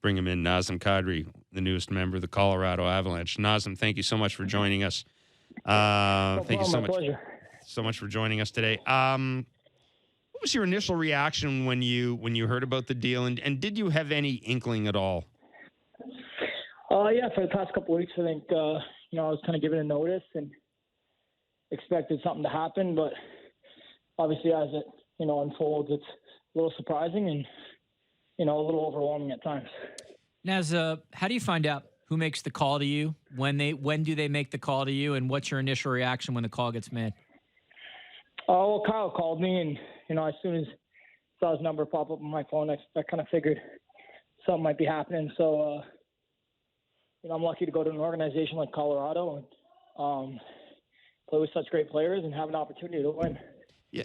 bring him in. Nazem Kadri, the newest member of the Colorado Avalanche. Nazem, thank you so much for joining us. Thank you so much for joining us today. What was your initial reaction when you heard about the deal, and did you have any inkling at all? Yeah, for the past couple of weeks, I think I was kind of given a notice and expected something to happen, but obviously as it unfolds, it's a little surprising and a little overwhelming at times. Naz, how do you find out who makes the call to you? When do they make the call to you, and what's your initial reaction when the call gets made? Well, Kyle called me, and as soon as I saw his number pop up on my phone, I kind of figured something might be happening. So, I'm lucky to go to an organization like Colorado and play with such great players and have an opportunity to win. Yeah,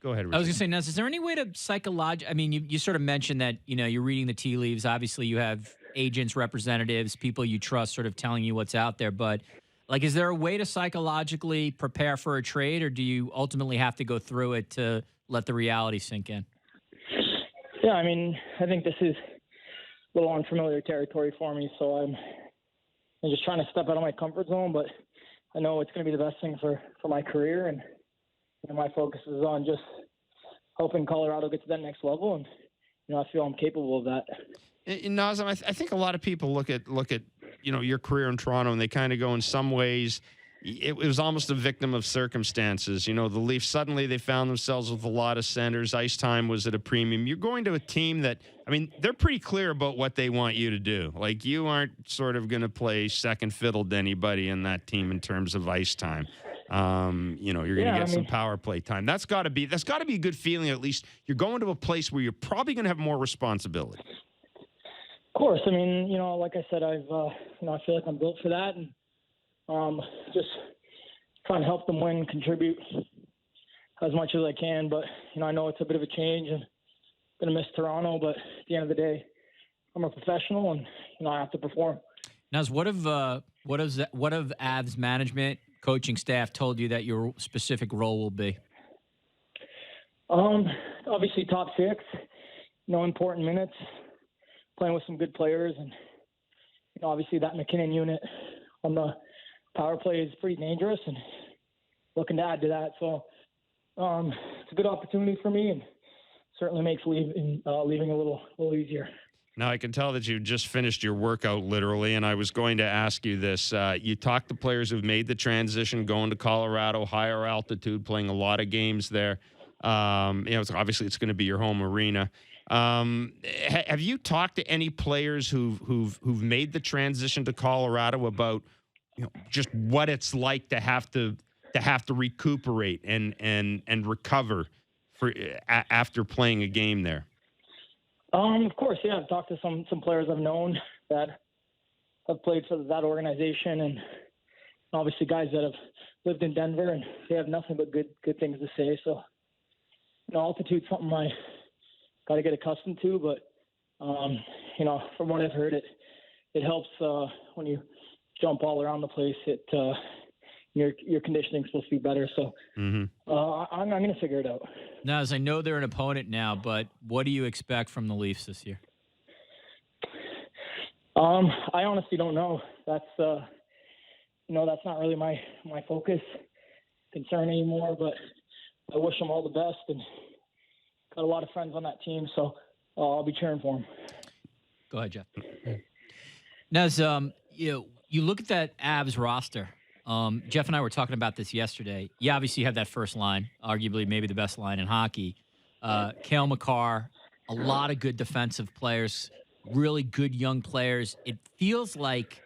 go ahead, Richard. I was going to say, Naz, is there any way to psychologically? I mean, you sort of mentioned that you're reading the tea leaves. Obviously, you have agents, representatives, people you trust, sort of telling you what's out there, but. Like, is there a way to psychologically prepare for a trade, or do you ultimately have to go through it to let the reality sink in? Yeah, I mean, I think this is a little unfamiliar territory for me, so I'm just trying to step out of my comfort zone, but I know it's going to be the best thing for my career, and my focus is on just hoping Colorado gets to that next level, and I feel I'm capable of that. And Nazem, I think a lot of people look at your career in Toronto, and they kind of go in some ways. It was almost a victim of circumstances. The Leafs, suddenly they found themselves with a lot of centers. Ice time was at a premium. You're going to a team that, they're pretty clear about what they want you to do. Like, you aren't sort of going to play second fiddle to anybody in that team in terms of ice time. You're going to get some power play time. That's got to be a good feeling. At least you're going to a place where you're probably going to have more responsibility. Of course. Like I said, I feel like I'm built for that, and just trying to help them win, contribute as much as I can. But, I know it's a bit of a change, and I'm going to miss Toronto, but at the end of the day, I'm a professional, and, I have to perform. Now, what have Avs management, coaching staff told you that your specific role will be? Obviously top six, important minutes, playing with some good players, and obviously that McKinnon unit on the power play is pretty dangerous, and looking to add to that. So it's a good opportunity for me, and certainly makes leaving a little easier. Now, I can tell that you've just finished your workout, literally, and I was going to ask you this. You talked to players who've made the transition, going to Colorado, higher altitude, playing a lot of games there. Obviously it's going to be your home arena. Have you talked to any players who've made the transition to Colorado about just what it's like to have to recuperate and recover after playing a game there? Of course, yeah. I've talked to some players I've known that have played for that organization, and obviously guys that have lived in Denver, and they have nothing but good things to say. So, altitude's something I got to get accustomed to, but from what I've heard, it helps when you jump all around the place. Your conditioning's supposed to be better, so I'm going to figure it out. Now, as I know they're an opponent now, but what do you expect from the Leafs this year? I honestly don't know. That's that's not really my focus, concern anymore. But I wish them all the best, and got a lot of friends on that team, so I'll be cheering for them. Go ahead, Jeff. Naz, you look at that Avs roster. Jeff and I were talking about this yesterday. You obviously have that first line, arguably maybe the best line in hockey. Cale Makar, a lot of good defensive players, really good young players. It feels like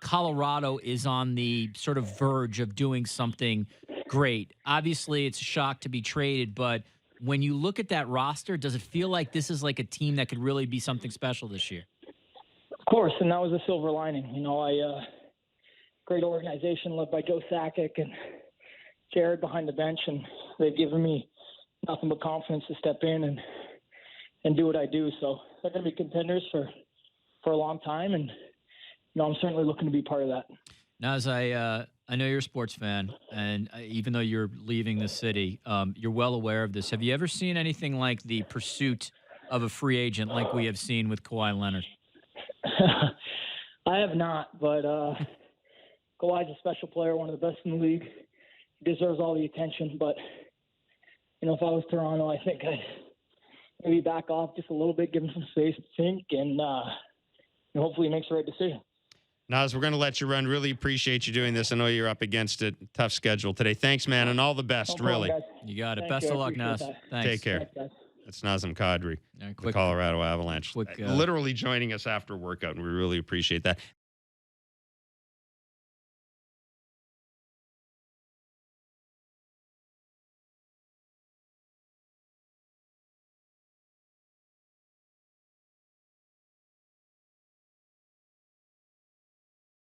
Colorado is on the sort of verge of doing something great. Obviously, it's a shock to be traded, but when you look at that roster, does it feel like this is like a team that could really be something special this year? Of course, and that was a silver lining. Great organization led by Joe Sakic and Jared behind the bench, and they've given me nothing but confidence to step in and do what I do. So they're going to be contenders for a long time, and I'm certainly looking to be part of that. Now, as I know you're a sports fan, and even though you're leaving the city, you're well aware of this. Have you ever seen anything like the pursuit of a free agent like we have seen with Kawhi Leonard? I have not, but Kawhi's a special player, one of the best in the league. He deserves all the attention, but if I was Toronto, I think I'd maybe back off just a little bit, give him some space to think, and hopefully he makes the right decision. Naz, we're going to let you run. Really appreciate you doing this. I know you're up against it. Tough schedule today. Thanks, man, and all the best, No problem, really. guys. You got it. Thank Best you. of I luck, appreciate Naz. that. Thanks. Take care. Thanks, guys. That's Nazem Kadri, And the Colorado Avalanche. quick, Literally joining us after workout, and we really appreciate that.